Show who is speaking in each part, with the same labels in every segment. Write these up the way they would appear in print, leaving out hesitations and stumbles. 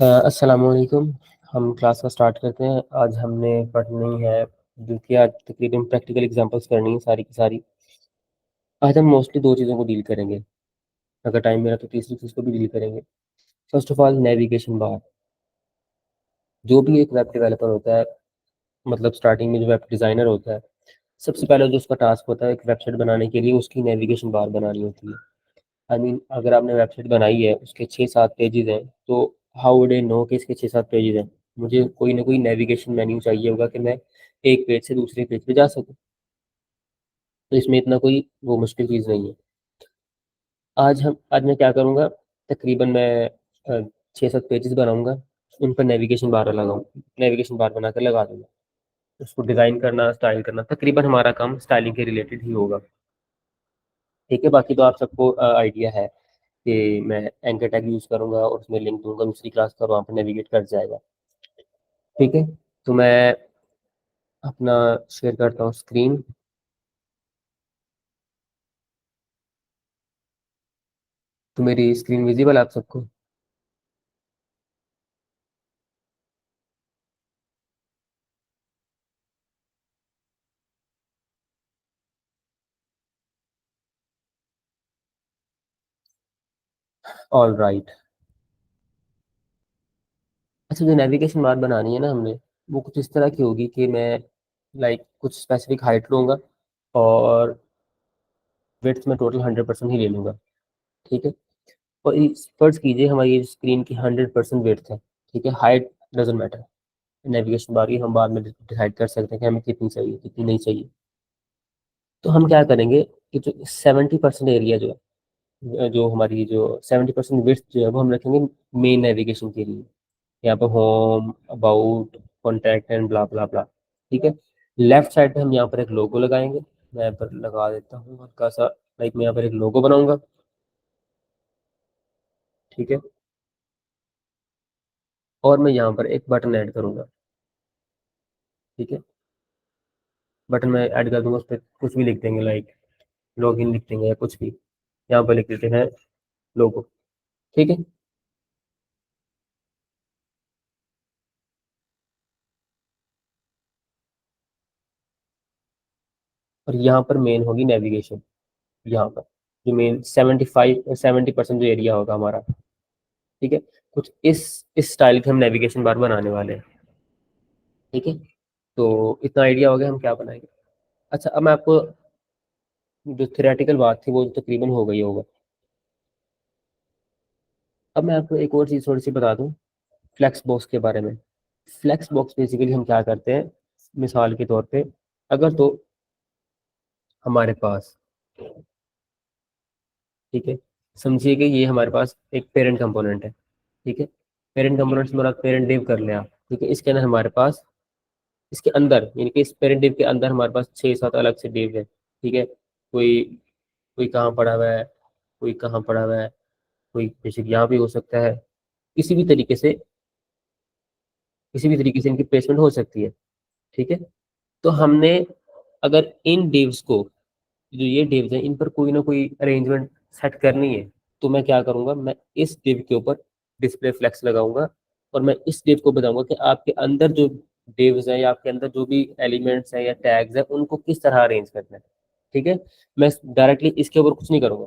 Speaker 1: अस्सलाम वालेकुम। हम क्लास का स्टार्ट करते हैं। आज हमने पढ़नी है जो कि आज तकरीबन प्रैक्टिकल एग्जांपल्स करनी है सारी की सारी। आज हम मोस्टली दो चीज़ों को डील करेंगे। अगर टाइम मिला तो तीसरी चीज़ को भी डील करेंगे। First of all navigation bar. जो भी एक वेब डेवलपर होता है, मतलब स्टार्टिंग में जो वेब डिज़ाइनर होता है, सबसे पहले जो उसका टास्क होता है एक वेबसाइट बनाने के लिए उसकी नेविगेशन बार बनानी होती है। आई मीन अगर आपने वेबसाइट बनाई है, उसके 6-7 पेजेज़ हैं, तो हाउ वुड आई नो कि इसके 6-7 पेजेज़ हैं? मुझे कोई ना कोई नेविगेशन मेन्यू चाहिए होगा कि मैं एक पेज से दूसरे पेज पे जा सकूँ। तो इसमें इतना कोई वो मुश्किल चीज़ नहीं है। आज मैं क्या करूँगा, तकरीबन मैं 6-7 पेजेज़ बनाऊँगा, उन पर नेविगेशन बार बनाकर लगा दूँगा। उसको डिज़ाइन करना, स्टाइल करना, तकरीबन हमारा काम स्टाइलिंग के रिलेटेड ही होगा। ठीक है? बाकी तो आप सबको आइडिया है कि मैं एंकर टैग यूज़ करूँगा और उसमें लिंक दूँगा दूसरी क्लास का, वहाँ पे नेविगेट कर जाएगा। ठीक है? तो मैं अपना शेयर करता हूँ स्क्रीन। तो मेरी स्क्रीन विज़िबल है आप सबको? ऑलराइट। अच्छा, जो नेविगेशन बार बनानी है ना हमने, वो कुछ इस तरह की होगी कि मैं कुछ स्पेसिफिक हाइट लूँगा और विड्थ में टोटल 100% ही ले लूँगा। ठीक है? और इस फर्ज़ कीजिए हमारी ये स्क्रीन की 100% विड्थ है। ठीक है? Height doesn't matter. Navigation bar की हम बाद में डिसाइड कर सकते हैं कि हमें कितनी चाहिए, कितनी नहीं चाहिए। तो हम क्या करेंगे कि जो 70% एरिया जो है, जो हमारी जो 70% विड्थ जो है वो हम रखेंगे मेन नेविगेशन के लिए। यहाँ पे home, about, contact and blah blah blah. ठीक है? लेफ्ट साइड पे हम यहाँ पर एक लोगो लगाएंगे। मैं यहाँ पर लगा देता हूँ हल्का सा। मैं यहाँ पर एक लोगो बनाऊंगा। ठीक है? और मैं यहाँ पर एक बटन ऐड करूंगा। ठीक है? बटन में ऐड कर दूंगा, उस पर कुछ भी लिख देंगे, लॉग इन लिख देंगे या कुछ भी। यहाँ पर लिख देते हैं लोगो। ठीक है? और यहाँ पर मेन होगी नेविगेशन। यहाँ पर जो मेन 70% जो एरिया होगा हमारा। ठीक है? कुछ इस स्टाइल के हम नेविगेशन बार बनाने वाले हैं। ठीक है? तो इतना आइडिया हो गया हम क्या बनाएंगे। अच्छा, अब मैं आपको जो थ्योरेटिकल बात थी वो तकरीबन हो गई होगा। अब मैं आपको एक और चीज़ थोड़ी सी बता दूं फ्लेक्स बॉक्स के बारे में। फ्लेक्स बॉक्स बेसिकली हम क्या करते हैं, मिसाल के तौर पे अगर तो हमारे पास, ठीक है, समझिए कि ये हमारे पास एक पेरेंट कंपोनेंट है। ठीक है? पेरेंट कंपोनेंट से मेरा पेरेंट डिव कर लिया। ठीक है? इसके अंदर हमारे पास, इसके अंदर यानी कि इस पेरेंट डिव के अंदर हमारे पास 6-7 अलग से डिव है। ठीक है? कोई कोई कहाँ पड़ा हुआ है, कोई कहाँ पड़ा हुआ है, कोई बेशक यहाँ भी हो सकता है। किसी भी तरीके से किसी भी तरीके से इनकी प्लेसमेंट हो सकती है। ठीक है? तो हमने अगर इन डिव्स को, जो ये डिव्स हैं, इन पर कोई ना कोई अरेंजमेंट सेट करनी है, तो मैं क्या करूंगा, मैं इस डिव के ऊपर डिस्प्ले फ्लेक्स लगाऊंगा और मैं इस डिव को बताऊंगा कि आपके अंदर जो डिव्स हैं या आपके अंदर जो भी एलिमेंट्स हैं या टैग्स हैं उनको किस तरह अरेंज करना है। ठीक है? मैं डायरेक्टली इसके ऊपर कुछ नहीं करूंगा।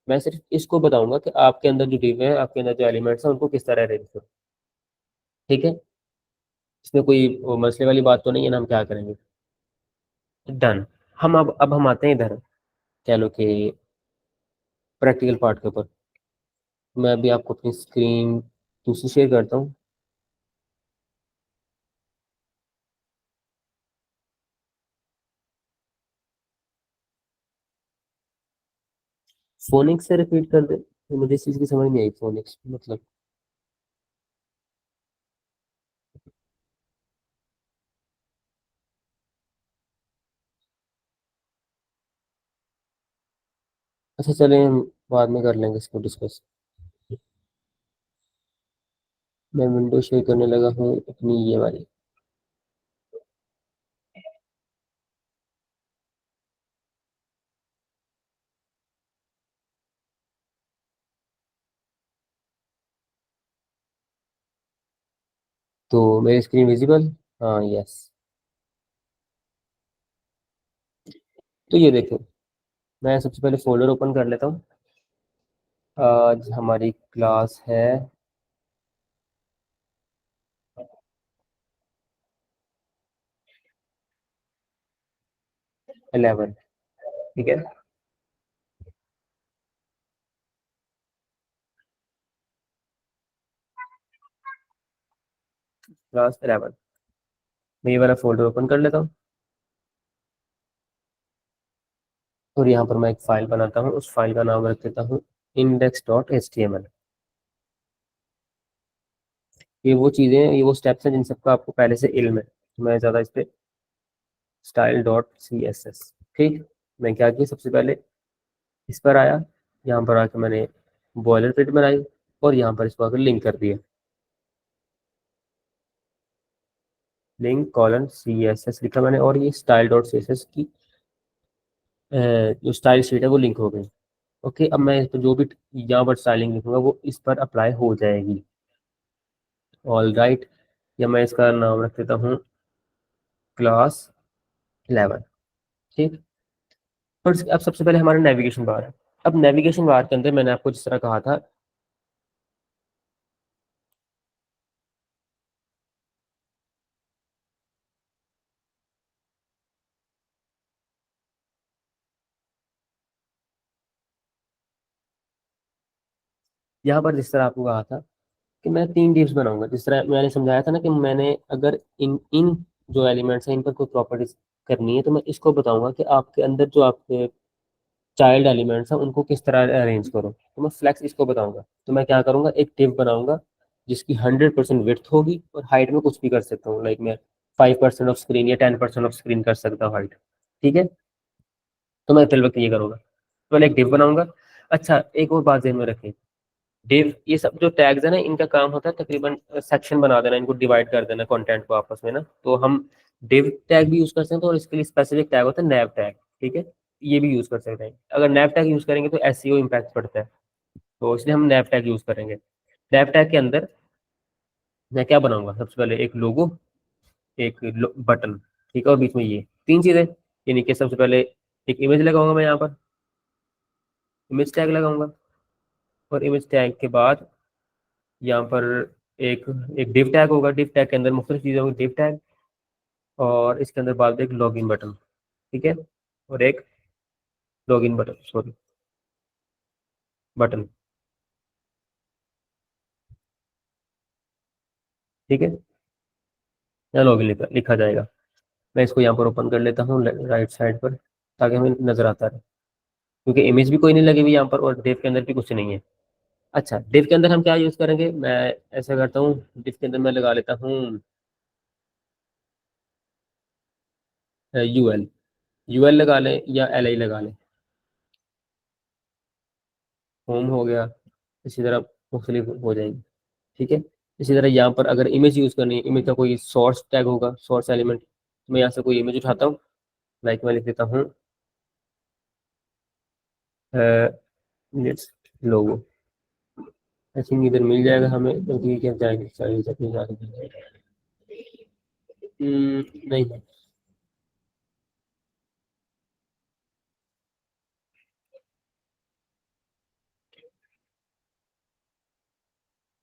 Speaker 1: मैं सिर्फ इसको बताऊंगा कि आपके अंदर जो डिव है, आपके अंदर जो एलिमेंट्स हैं उनको किस तरह अरेंज करो। ठीक है? इसमें कोई वो मसले वाली बात तो नहीं है ना, हम क्या करेंगे। डन। अब हम आते हैं इधर, कह लो कि प्रैक्टिकल पार्ट के ऊपर। मैं अभी आपको अपनी स्क्रीन दूसरी शेयर करता हूँ। फोनिक्स से रिपीट कर दे, तो मुझे इस चीज़ की समझ नहीं आई, फोनिक्स मतलब। अच्छा चलें, हम बाद में कर लेंगे इसको डिस्कस। मैं विंडो शेयर करने लगा हूँ अपनी ये वाली। तो मेरी स्क्रीन विजिबल। हाँ, यस। तो ये देखो, मैं सबसे पहले फोल्डर ओपन कर लेता हूँ। आज हमारी क्लास है 11। ठीक है, क्लास 11। मैं ये वाला फोल्डर ओपन कर लेता हूँ और यहाँ पर मैं एक फाइल बनाता हूँ। उस फाइल का नाम रख देता हूँ index.html। ये वो चीज़ें हैं, ये वो स्टेप्स हैं जिन सबका आपको पहले से इल्म है, तो मैं ज़्यादा इस पे style.css। ठीक। मैं क्या किया, सबसे पहले इस पर आया, यहाँ पर आके मैंने बॉयलर प्रिंट बनाई और यहाँ पर इसको आकर लिंक कर दिया। लिंक कॉलन CSS लिखा मैंने और ये style.css की जो स्टाइल शीट है वो लिंक हो गई। ओके, अब मैं इस पर जो भी यहाँ पर स्टाइलिंग लिखूंगा वो इस पर अप्लाई हो जाएगी। All right. या मैं इसका नाम रख देता हूँ क्लास 11। ठीक। और अब सबसे पहले हमारा नेविगेशन बार है। अब नेविगेशन बार के अंदर मैंने आपको जिस तरह कहा था, यहाँ पर जिस तरह आपको कहा था कि मैं 3 divs बनाऊंगा, जिस तरह मैंने समझाया था ना कि मैंने अगर इन इन जो एलिमेंट्स हैं इन पर कोई प्रॉपर्टीज करनी है तो मैं इसको बताऊंगा कि आपके अंदर जो आपके चाइल्ड एलिमेंट्स हैं उनको किस तरह अरेंज करो। तो मैं फ्लेक्स इसको बताऊंगा। तो मैं क्या करूंगा, एक div बनाऊंगा जिसकी 100% विड्थ होगी और हाइट में कुछ भी कर सकता हूँ, लाइक मैं 5% ऑफ स्क्रीन या 10% ऑफ स्क्रीन कर सकता हूँ हाइट। ठीक है, तो मैं फिल वक्त ये करूंगा, पहले एक div बनाऊंगा। अच्छा, एक और बात ध्यान में रखें, डिव ये सब जो टैग्स है ना इनका काम होता है तकरीबन सेक्शन बना देना, इनको डिवाइड कर देना कंटेंट को आपस में ना। तो हम डिव टैग भी यूज कर सकते हैं और इसके लिए स्पेसिफिक टैग होता है नैव टैग। ठीक है, ये भी यूज कर सकते हैं। अगर नैव टैग यूज करेंगे तो एसईओ इम्पैक्ट पड़ता है, तो इसलिए हम नैव टैग यूज करेंगे। नैव टैग के अंदर मैं क्या बनाऊंगा, सबसे पहले एक लोगो, एक बटन। ठीक है, और बीच में ये 3 चीजें, यानी कि सबसे पहले एक इमेज लगाऊंगा मैं यहाँ पर, इमेज टैग लगाऊंगा। और इमेज टैग के बाद यहाँ पर एक एक div टैग होगा। div टैग के अंदर मुख्तलिफ चीज़ें होंगी, div टैग, और इसके अंदर बाद में एक लॉगिन बटन। ठीक है, और एक लॉगिन बटन, सॉरी, बटन। ठीक है, यहाँ लॉगिन लिखा जाएगा। मैं इसको यहाँ पर ओपन कर लेता हूँ राइट साइड पर, ताकि हमें नजर आता रहे, क्योंकि इमेज भी कोई नहीं लगी हुई यहाँ पर और div के अंदर भी कुछ नहीं है। अच्छा, div के अंदर हम क्या यूज़ करेंगे, मैं ऐसा करता हूँ, div के अंदर मैं लगा लेता हूँ यूएल। यूएल लगा लें या LI लगा लें, होम हो गया, इसी तरह मुख्तलिफ हो जाएगी। ठीक है, इसी तरह यहाँ पर अगर इमेज यूज़ करनी है, इमेज का कोई सोर्स टैग होगा, सोर्स एलिमेंट, तो मैं यहाँ से कोई इमेज उठाता हूँ, लाइक मैं लिख देता हूँ लोगो। आई थिंक इधर मिल जाएगा हमें, क्योंकि क्या जाएगी चाहिए अपनी जाएगी। नहीं है,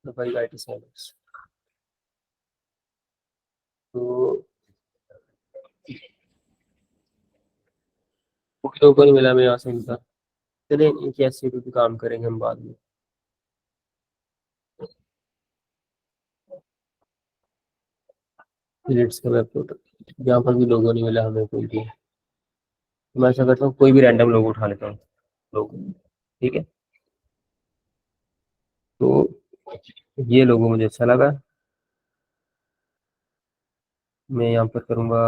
Speaker 1: तो भाई IT सर्विस, तो लोगो नहीं मिला मैं यहाँ से इनका। चलिए इनकी SCP पे काम करेंगे हम बाद में। लिट्स का वेब पोर्टल, यहाँ पर भी लोगो नहीं मिला हमें कोई भी। तो मैं ऐसा करता हूँ, कोई भी रैंडम लोगो उठा लेता हूँ, लोगो। ठीक है, तो ये लोगो मुझे अच्छा लगा। मैं यहाँ पर करूँगा,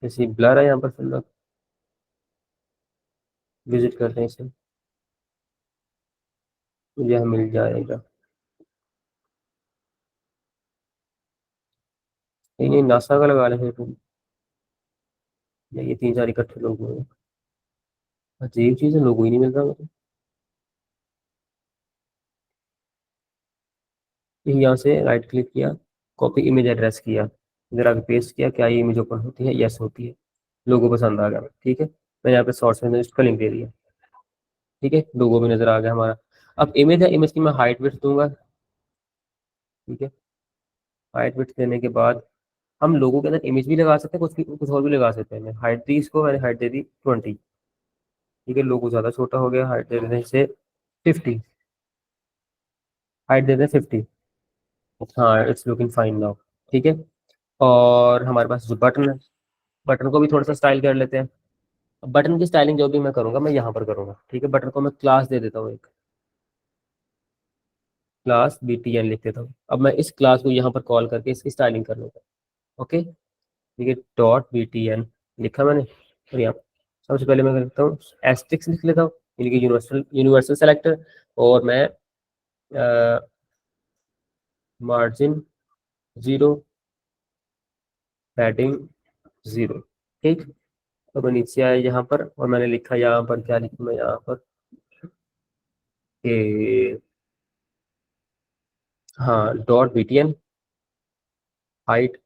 Speaker 1: जैसे ब्लर है यहाँ पर, फिर विजिट करते हैं इसे, तो यह मिल जाएगा। नहीं नहीं, नासा का लगा लेंगे फिर, ये 3 4 इकट्ठे लोग हुए। अजीब चीज़ है, लोगो ही नहीं मिल रहा मुझे। फिर यहाँ से राइट क्लिक किया, कॉपी इमेज एड्रेस किया, इधर आके पेस्ट किया, क्या ये इमेज ओपन होती है? यस होती है। लोगो पसंद आ गया, ठीक है। मैं यहाँ पे सोर्स में इसका लिंक दे दिया, ठीक है, लोगो भी नजर आ गया हमारा। अब इमेज है, इमेज की मैं हाइट विड्थ दूंगा, ठीक है। हाइट विड्थ देने के बाद हम लोगों के अंदर इमेज भी लगा सकते हैं, कुछ और भी लगा सकते हैं। मैं हाइट दी इसको, मैंने हाइट दे दी 20, ठीक है। लोगो ज़्यादा छोटा हो गया, हाइट दे देने से 50, हाइट दे दें 50। हाँ, इट्स लुकिंग फाइन नाउ, ठीक है। और हमारे पास जो बटन है, बटन को भी थोड़ा सा स्टाइल कर लेते हैं। बटन की स्टाइलिंग जो भी मैं करूंगा, मैं यहाँ पर करूंगा, ठीक है। बटन को मैं क्लास दे देता हूँ, एक क्लास BTN लिख देता हूँ। अब मैं इस क्लास को यहाँ पर कॉल करके इसकी स्टाइलिंग कर लूँगा, ओके, ठीक है। .BTN लिखा मैंने, और यहाँ सबसे पहले मैं करता हूँ एस्ट्रिक्स लिख लेता हूँ, यानी कि यूनिवर्सल यूनिवर्सल सेलेक्टर। और मैं मार्जिन 0, पैडिंग 0, ठीक। तो मैं नीचे आया यहाँ पर, और मैंने लिखा यहाँ पर, क्या लिखूँ मैं यहाँ पर कि हाँ, .BTN हाइट,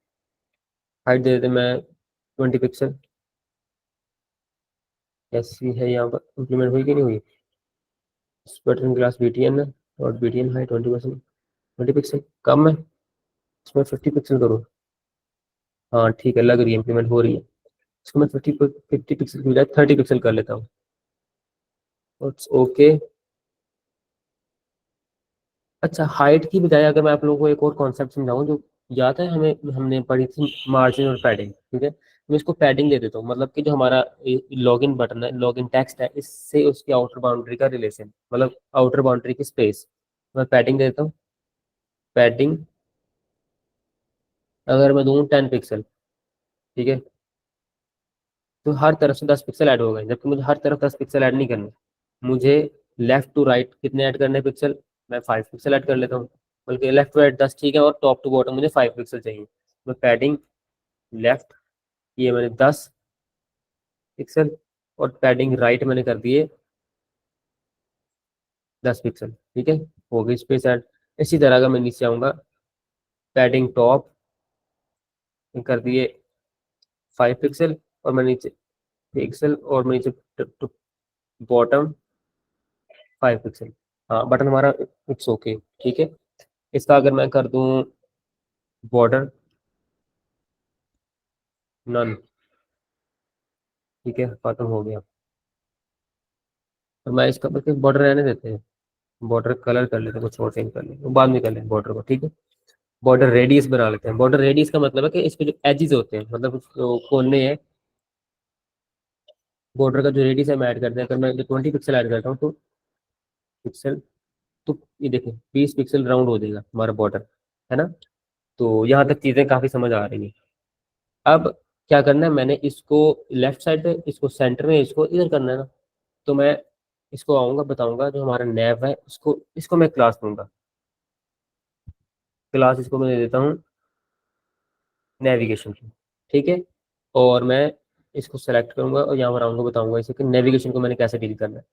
Speaker 1: हाइट दे देते मैं 20 पिक्सल। ऐसी है यहाँ पर, इम्प्लीमेंट हुई कि नहीं हुई? बटन क्लास BTN है, .BTN हाइट 20%, 20 पिक्सल कम है, इसमें 50 पिक्सल करूँ? हाँ ठीक है, लग रही है, इम्प्लीमेंट हो रही है। इसको मैं 50 पिक्सल की बजाय 30 पिक्सल कर लेता हूँ, ओके। अच्छा, हाइट की बजाय अगर मैं आप लोगों को एक और कॉन्सेप्ट समझाऊं, जो याद है हमें, हमने पढ़ी थी, मार्जिन और पैडिंग, ठीक है। मैं इसको पैडिंग दे देता हूँ, मतलब कि जो हमारा लॉगिन बटन है, लॉगिन टेक्स्ट है, इससे उसकी आउटर बाउंड्री का रिलेशन, मतलब आउटर बाउंड्री की स्पेस, मैं पैडिंग दे देता हूँ। पैडिंग अगर मैं दूँ 10 पिक्सल, ठीक है, तो हर तरफ से 10 पिक्सल ऐड हो गए, जबकि मुझे हर तरफ 10 पिक्सल ऐड नहीं करने। मुझे लेफ्ट टू राइट कितने ऐड करने पिक्सल? मैं 5 पिक्सल ऐड कर लेता हूँ। बल्कि लेफ्ट टू राइट 10, ठीक है, और टॉप टू बॉटम मुझे 5 पिक्सल चाहिए। मैं पैडिंग लेफ्ट, ये मैंने 10 पिक्सल, और पैडिंग राइट मैंने कर दिए 10 पिक्सल, ठीक है। हो गई स्पेस ऐड। इसी तरह अगर मैं नीचे आऊँगा, पैडिंग टॉप कर दिए 5 पिक्सल, और मैं नीचे पिक्सल, और मैं नीचे बॉटम 5 पिक्सल। हाँ, बटन हमारा इट्स ओके, ठीक है। इसका अगर मैं कर दूं बॉर्डर नन, ठीक है, खत्म हो गया। तो मैं इसका बल्कि बॉर्डर रहने देते हैं, बॉर्डर कलर कर लेते हैं, कुछ और चेंज कर लेते हैं, बाद में कर लेंगे बॉर्डर को, ठीक है। बॉर्डर रेडियस बना लेते हैं। बॉर्डर रेडियस का मतलब है कि इसके जो एजेस होते हैं, मतलब जो कोने हैं, बॉर्डर का जो रेडियस है मैं ऐड करते हैं। अगर मैं 20 पिक्सल ऐड करता हूँ तो पिक्सल, तो ये देखिए 20 पिक्सल राउंड हो जाएगा हमारा बॉर्डर, है ना। तो यहाँ तक चीज़ें काफ़ी समझ आ रही हैं। अब क्या करना है, मैंने इसको लेफ्ट साइड पे, इसको सेंटर में, इसको इधर करना है ना। तो मैं इसको आऊंगा, बताऊंगा जो हमारा नैव है, उसको, इसको मैं क्लास दूंगा। क्लास इसको मैं दे देता हूँ नेविगेशन की, ठीक है। और मैं इसको सेलेक्ट करूंगा, और यहाँ पर आऊंगा, बताऊंगा इसे कि नेविगेशन को मैंने कैसे डील करना है।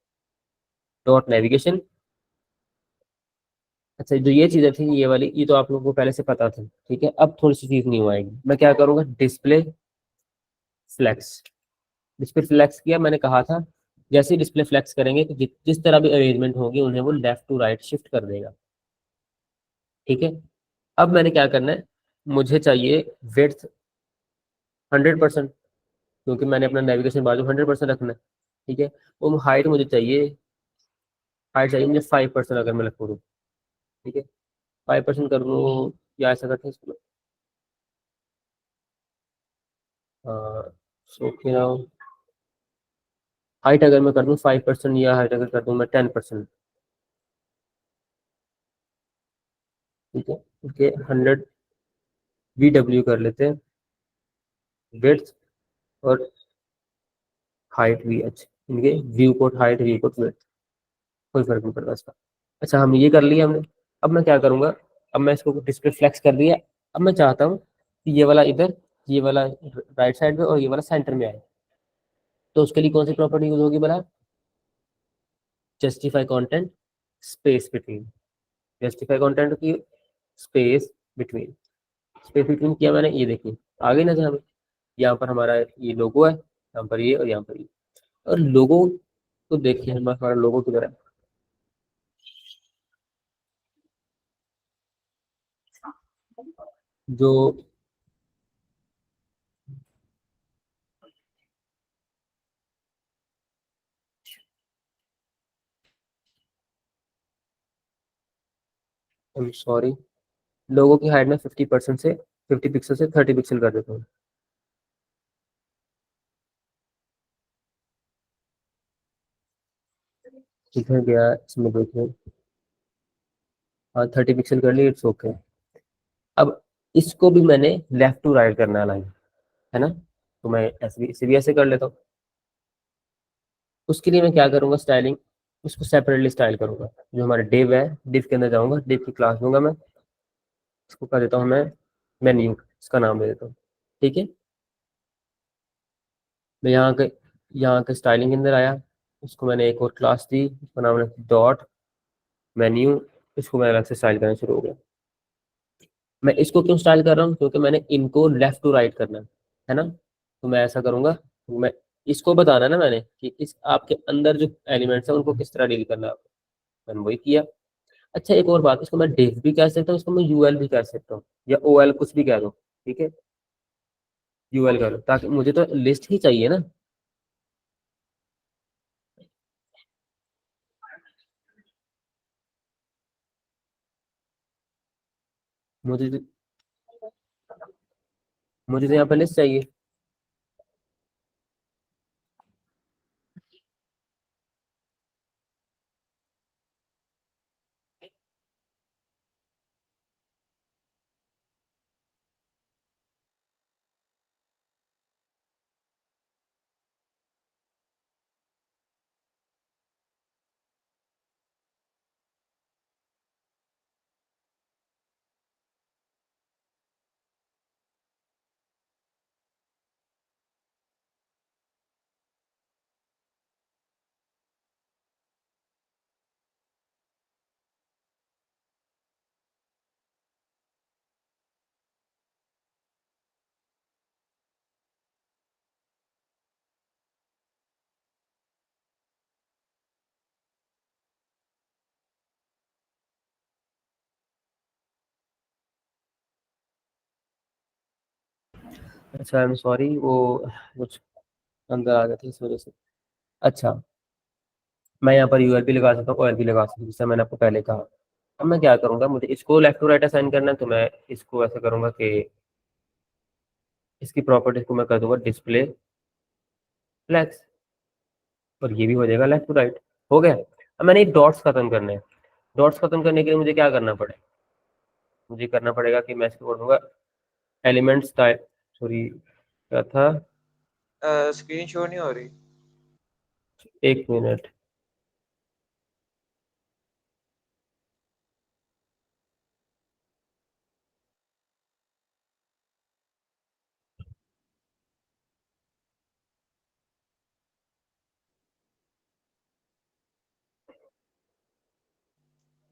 Speaker 1: .नेविगेशन। अच्छा, जो ये चीज़ें थी, ये वाली, ये तो आप लोगों को पहले से पता था, ठीक है। अब थोड़ी सी चीज़ नहीं आएगी, मैं क्या करूंगा, डिस्प्ले फ्लेक्स। डिस्प्ले फ्लेक्स किया, मैंने कहा था जैसे डिस्प्ले फ्लेक्स करेंगे तो जिस तरह भी अरेंजमेंट होगी उन्हें वो लेफ्ट टू राइट शिफ्ट कर देगा, ठीक है। अब मैंने क्या करना है, मुझे चाहिए विड्थ 100%, क्योंकि मैंने अपना नेविगेशन बाजू 100% रखना है, ठीक है। वो हाइट मुझे चाहिए, हाइट चाहिए मुझे 5%, अगर मैं रखूँ तो, ठीक है। 5% कर लूँ, या ऐसा करते हैं इसको, सो क्या, हाइट अगर मैं कर दूँ 5%, या हाइट अगर कर दूँ मैं 10%, ठीक है। ओके, 100 VW कर लेते हैं, विड्थ और हाइट VH, इनके view quote height, view quote width, कोई फर्क नहीं पड़ता इसका। अच्छा, हम ये कर लिया हमने। अब मैं क्या करूंगा, अब मैं इसको डिस्प्ले फ्लेक्स कर दिया। अब मैं चाहता हूँ कि ये वाला इधर, ये वाला राइट साइड में, और ये वाला सेंटर में आए। तो उसके लिए कौन सी प्रॉपर्टी यूज होगी बोला? Justify content space between, justify content की स्पेस बिटवीन, स्पेस बिटवीन किया मैंने, ये देखिए आ गई नजर हमें। यहाँ पर हमारा ये लोगो है, यहाँ पर ये और यहाँ पर ये। और लोगो तो देखिए हमारा लोगो किधर है। जो सॉरी, लोगो की हाइट में 50% से 50 पिक्सल से 30 पिक्सल कर देता हूँ। किधर गया इसमें देखिए। हाँ 30 पिक्सल कर लिए, इट्स ओके। अब इसको भी मैंने लेफ्ट टू राइट करना है लाइन, है ना। तो मैं ऐसे भी इसे भी ऐसे कर लेता हूँ। उसके लिए मैं क्या करूंगा, स्टाइलिंग उसको सेपरेटली स्टाइल करूंगा। जो हमारे डिव है, डिव के अंदर जाऊंगा, डिव की क्लास दूंगा मैं। इसको कर देता हूँ मैं मेन्यू, इसका नाम दे देता हूँ। ठीक है। मैं यहाँ के स्टाइलिंग के अंदर आया। उसको मैंने एक और क्लास दी, उसका नाम रखा डॉट मेन्यू। इसको मैं अलग से स्टाइल करना शुरू हो गया। मैं इसको क्यों स्टाइल कर रहा हूँ, क्योंकि मैंने इनको लेफ्ट टू राइट करना है ना। तो मैं ऐसा करूंगा, मैं इसको बताना है ना मैंने कि इस आपके अंदर जो एलिमेंट्स है उनको किस तरह डील करना है। मैंने वही किया। अच्छा एक और बात, इसको मैं डिव भी कह सकता हूँ, इसको मैं यूएल भी कह सकता हूँ, या ओएल कुछ भी कह दो। ठीक है, यूएल कह लो, ताकि मुझे तो लिस्ट ही चाहिए ना। मुझे तो मुझे तो यहाँ पे लिस्ट चाहिए। अच्छा आई एम सॉरी, वो कुछ अंदर आ गए थे इस वजह से। अच्छा, मैं यहाँ पर यूएल भी लगा सकता हूँ, ओएल भी लगा सकता हूँ, जैसा मैंने आपको पहले कहा। अब मैं क्या करूंगा, मुझे इसको लेफ्ट टू राइट असाइन करना है, तो मैं इसको ऐसा करूंगा कि इसकी प्रॉपर्टीज को मैं कर दूंगा डिस्प्ले फ्लैक्स, और ये भी हो जाएगा लेफ्ट टू राइट। हो गया। अब मैंने डॉट्स खत्म करने हैं। डॉट्स खत्म करने के लिए मुझे क्या करना पड़ेगा, मुझे करना पड़ेगा कि मैं इसको कर दूंगा एलिमेंट्स टाइप, सॉरी क्या था।
Speaker 2: स्क्रीन शो नहीं हो रही।
Speaker 1: एक मिनट।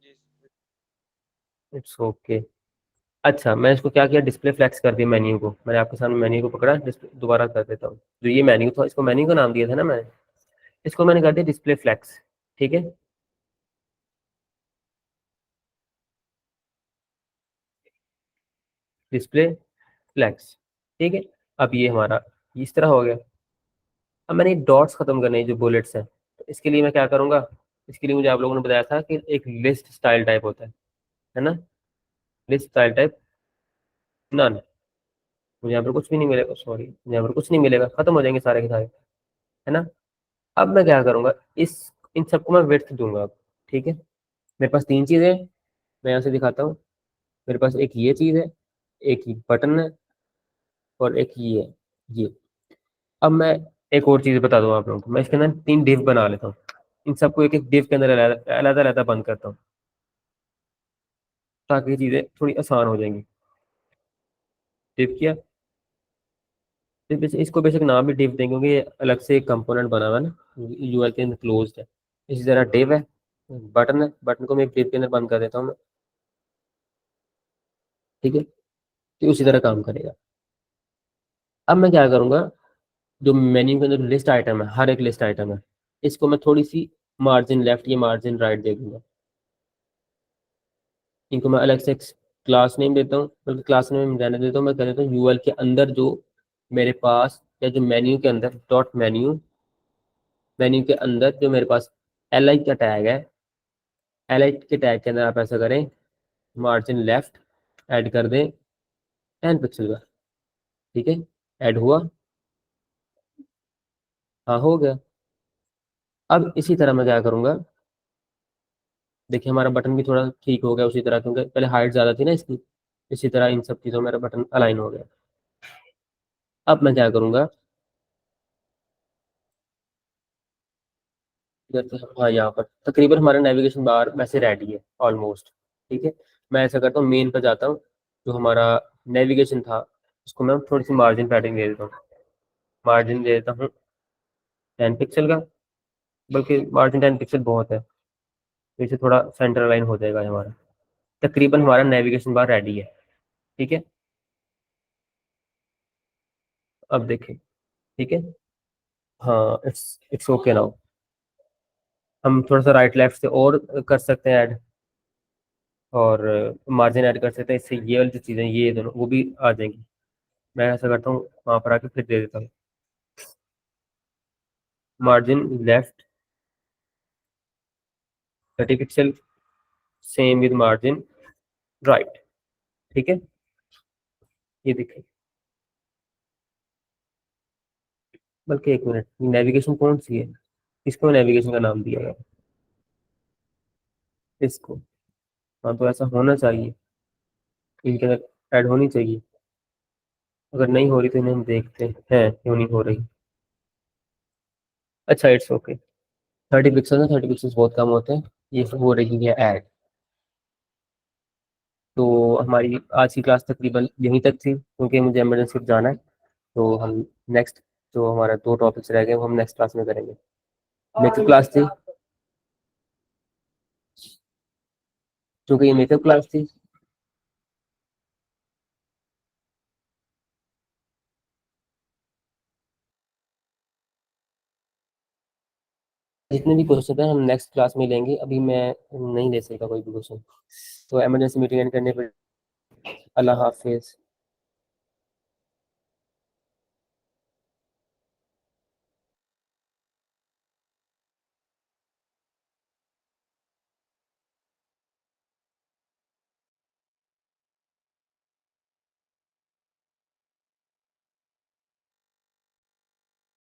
Speaker 2: जी।
Speaker 1: It's okay. अच्छा मैं इसको क्या किया, डिस्प्ले फ्लेक्स कर दिया मेन्यू को। मैंने आपके सामने मेन्यू को पकड़ा, डिस्प्ले दोबारा कर देता हूँ। जो ये मेन्यू था, इसको मेन्यू का नाम दिया था ना मैंने, इसको मैंने कर दिया डिस्प्ले फ्लेक्स। ठीक है, डिस्प्ले फ्लेक्स। ठीक है। अब ये हमारा इस तरह हो गया। अब मैंने डॉट्स खत्म करने हैं, जो बुलेट्स हैं, तो इसके लिए मैं क्या करूंगा। इसके लिए मुझे आप लोगों ने बताया था कि एक लिस्ट स्टाइल टाइप होता है ना। List style type none. मुझे यहाँ पर कुछ भी नहीं मिलेगा, सॉरी, मुझे यहाँ पर कुछ नहीं मिलेगा, खत्म हो जाएंगे सारे के सारे, है ना। अब मैं क्या करूंगा, इस इन सबको मैं विड्थ दूंगा अब। ठीक है। मेरे पास तीन चीजें हैं, मैं यहाँ से दिखाता हूँ। मेरे पास एक ये चीज है, एक ही बटन है, और एक ये है, ये। अब मैं एक और चीज बता दूं आप लोगों को, मैं इसके अंदर तीन डिव बना लेता हूँ। इन सबको एक एक डिव के अंदर अलग अलग अलग बंद करता हूँ, ताकि ये चीजें थोड़ी आसान हो जाएंगी। डिव किया, इसको बेसिक नाम भी डिव देंगे, क्योंकि ये अलग से एक कंपोनेंट बना हुआ है ना, यूआई के अंदर क्लोज है। इसी तरह डिव है, बटन है, बटन को मैं एक डिव के अंदर बंद कर देता हूँ मैं। ठीक है। तो उसी तरह काम करेगा। अब मैं क्या करूँगा, जो मेन्यू के अंदर लिस्ट आइटम है, हर एक लिस्ट आइटम है, इसको मैं थोड़ी सी मार्जिन लेफ्ट या मार्जिन राइट दे दूंगा। इनको मैं अलग से क्लास नेम देता हूँ, बल्कि क्लास नेम रहने देता हूँ, मैं कह देता हूँ यूएल के अंदर जो मेरे पास, या जो मेन्यू के अंदर डॉट मेन्यू, मेन्यू के अंदर जो मेरे पास एल आई का टैग है, एल आई के टैग के अंदर आप ऐसा करें, मार्जिन लेफ्ट ऐड कर दें 10 पिक्सल का। ठीक है, ऐड हुआ। हाँ, हो गया। अब इसी तरह मैं क्या करूँगा, देखिए हमारा बटन भी थोड़ा ठीक हो गया उसी तरह, क्योंकि पहले हाइट ज़्यादा थी ना इसकी। इसी तरह इन सब चीज़ों में मेरा बटन अलाइन हो गया। अब मैं क्या करूँगा, जैसे हाँ, यहाँ पर तकरीबन हमारा नेविगेशन बार वैसे रेडी है ऑलमोस्ट। ठीक है, मैं ऐसा करता हूँ, मेन पर जाता हूँ, जो हमारा नेविगेशन था उसको मैं थोड़ी सी मार्जिन पैडिंग दे देता हूँ। मार्जिन दे देता हूँ 10 पिक्सल का, बल्कि मार्जिन 10 पिक्सल बहुत है, तो इसे थोड़ा सेंटर लाइन हो जाएगा हमारा। तकरीबन हमारा नेविगेशन बार रेडी है। ठीक है, अब देखें। ठीक है, हाँ, इट्स इट्स ओके नाउ। हम थोड़ा सा राइट लेफ्ट से और कर सकते हैं ऐड, और मार्जिन ऐड कर सकते हैं, इससे ये वाली जो चीज़ें ये दोनों वो भी आ जाएंगी। मैं ऐसा करता हूँ, वहाँ पर आके फिर दे देता हूँ margin left 30 pixel, same with margin right. ठीक है, ये देखिए। बल्कि एक मिनट, नेविगेशन कौन सी है, किसको नेविगेशन का नाम दिया है, इसको। हाँ, तो ऐसा होना चाहिए, इनके अंदर ऐड होनी चाहिए। अगर नहीं हो रही तो इन्हें हम देखते हैं क्यों नहीं हो रही। अच्छा, इट्स ओके। 30 पिक्सल ना, 30 पिक्सल बहुत कम होते हैं। ये हो रही है ऐड। तो हमारी आज की क्लास तकरीबन यहीं तक थी, क्योंकि मुझे इमरजेंसी जाना है। तो हम नेक्स्ट, जो हमारा 2 टॉपिक्स रह गए वो हम नेक्स्ट क्लास में करेंगे। मेकअप क्लास थी, क्योंकि ये मेकअप क्लास थी। जितने भी क्वेश्चन हैं हम नेक्स्ट क्लास में लेंगे, अभी मैं नहीं ले सकता कोई भी क्वेश्चन। तो इमरजेंसी मीटिंग एंड करने पर अल्लाह हाफिज।